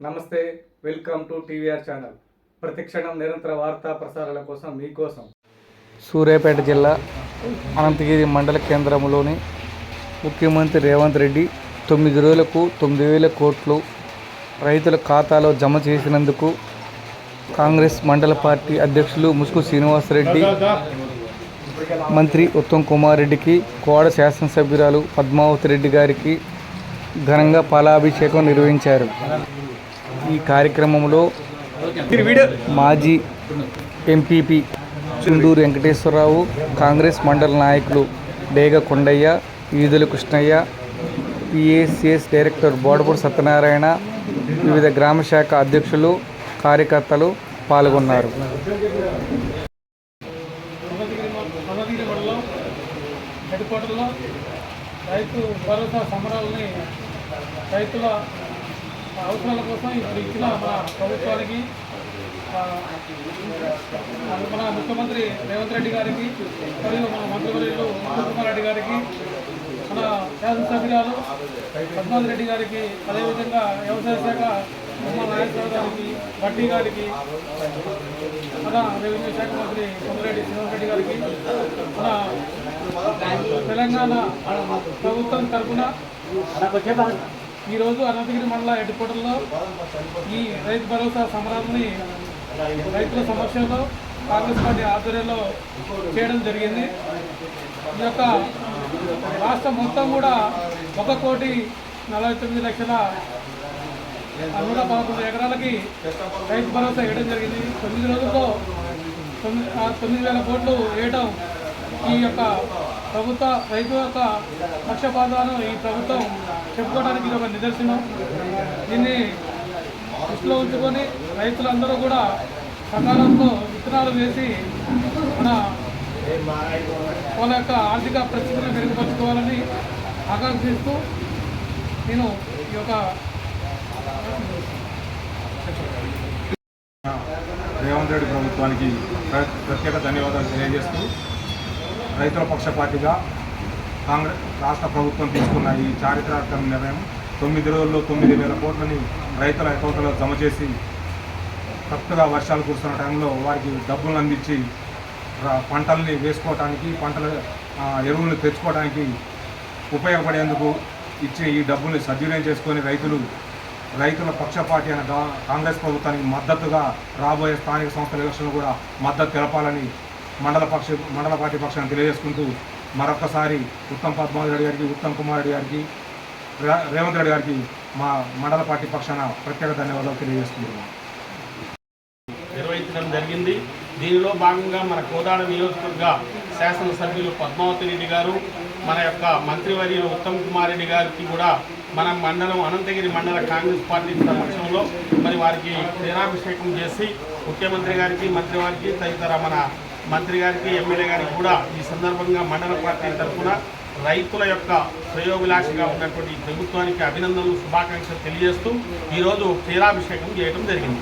నమస్తే, welcome to TVR channel. ప్రతిక్షణం నిరంతర వార్తా ప్రసారాల కోసం మీకోసం. సూర్యాపేట జిల్లా అనంతగిరి మండల కేంద్రంలోని ముఖ్యమంత్రి రేవంత్ రెడ్డి 9 రోజులకు 9,000 కోట్లు రైతుల ఖాతాలో జమ చేసినందుకు కాంగ్రెస్ మండల పార్టీ అధ్యక్షులు ముసుగు శ్రీనివాసరెడ్డి, మంత్రి ఉత్తమ్ కుమార్ రెడ్డికి, కోడ శాసనసభ్యురాలు పద్మావతి రెడ్డి గారికి ఘనంగా పాలాభిషేకం నిర్వహించారు. ఈ కార్యక్రమంలో మాజీ ఎంపీపీ చుండూరు వెంకటేశ్వరరావు, కాంగ్రెస్ మండల నాయకులు డేగ కొండయ్య, ఈదుల కృష్ణయ్య, పిఏసిఎస్ డైరెక్టర్ బోడపూడి సత్యనారాయణ, వివిధ గ్రామశాఖ అధ్యక్షులు, కార్యకర్తలు పాల్గొన్నారు. రైతు భరోసా సంబరాలని రైతుల అవసరాల కోసం ఇప్పుడు ఇచ్చిన మన ప్రభుత్వానికి, మన ముఖ్యమంత్రి రేవంత్ రెడ్డి గారికి మరియు మన మంత్రివర్యులు ఉత్తమ్ కుమార్ రెడ్డి గారికి, మన శాసనసభ్యురాలు పద్మావతి రెడ్డి గారికి, అదేవిధంగా వ్యవసాయ శాఖ ఉమ్మా నాగేశ్వర గారికి, బట్టి గారికి, మన రెవెన్యూ శాఖ మంత్రి కొండరెడ్డి శ్రీనివాసరెడ్డి గారికి, మన తెలంగాణ ప్రభుత్వం తరఫున ఈరోజు అనంతగిరి మండల హెడ్ క్వార్టర్లో ఈ రైతు భరోసా సమరాన్ని రైతుల సమక్షంలో కాంగ్రెస్ పార్టీ ఆధ్వర్యంలో చేయడం జరిగింది. ఈ యొక్క రాష్ట్రం మొత్తం కూడా 1,49,00,111 ఎకరాలకి రైతు భరోసా వేయడం జరిగింది. 9 రోజుల్లో 9,000 కోట్లు వేయడం ఈ యొక్క ప్రభుత్వ రైతు యొక్క పక్షపాతాలను ఈ ప్రభుత్వం చెప్పుకోవడానికి ఇది ఒక నిదర్శనం. దీన్ని దృష్టిలో ఉంచుకొని రైతులందరూ కూడా సకాలంలో విత్తనాలు వేసి వాళ్ళ యొక్క ఆర్థిక పరిస్థితులను మెరుగుపరుచుకోవాలని ఆకాంక్షిస్తూ నేను ఈ యొక్క రేవంత్ రెడ్డి ప్రభుత్వానికి ప్రత్యేక ధన్యవాదాలు తెలియజేస్తూ, రైతుల పక్షపాతిగా కాంగ్రెస్ రాష్ట్ర ప్రభుత్వం తీసుకున్న ఈ చారిత్రాత్మక నిర్ణయం 9 రోజుల్లో 9,000 కోట్లని రైతుల అకౌంట్లో జమ చేసి, కరెక్ట్గా వర్షాలు కురుస్తున్న టైంలో వారికి డబ్బులు అందించి పంటల్ని వేసుకోవడానికి, పంటల ఎరువులను తెచ్చుకోవడానికి ఉపయోగపడేందుకు ఇచ్చే ఈ డబ్బుల్ని సద్వినియోగం చేసుకొని రైతుల పక్షపాతి అయిన కాంగ్రెస్ ప్రభుత్వానికి మద్దతుగా రాబోయే స్థానిక సంస్థల ఎలక్షన్లు కూడా మద్దతు తెలపాలని మండల పార్టీ పక్షాన్ని తెలియజేసుకుంటూ, మరొకసారి పద్మావతి రెడ్డి గారికి, ఉత్తమ్ కుమార్ రెడ్డి గారికి, రేవంత్ రెడ్డి గారికి మా మండల పార్టీ పక్షాన ప్రత్యేక ధన్యవాదాలు తెలియజేస్తున్నాం. నిర్వహించడం జరిగింది. దీనిలో భాగంగా మన కోదాడ నియోజకవర్గ శాసనసభ్యులు పద్మావతి రెడ్డి గారు, మన యొక్క మంత్రివర్యులు ఉత్తమ్ కుమార్ రెడ్డి గారికి కూడా మన మండలం అనంతగిరి మండల కాంగ్రెస్ పార్టీ సమక్షంలో మరి వారికి క్షీరాభిషేకం చేసి, ముఖ్యమంత్రి గారికి, మంత్రి వారికి, తదితర మన మంత్రి గారికి, ఎమ్మెల్యే గారికి కూడా ఈ సందర్భంగా మండల పార్టీ తరఫున రైతుల యొక్క శ్రేయోభిలాషిగా ఉన్నటువంటి ప్రభుత్వానికి అభినందనలు, శుభాకాంక్షలు తెలియజేస్తూ ఈరోజు క్షీరాభిషేకం చేయడం జరిగింది.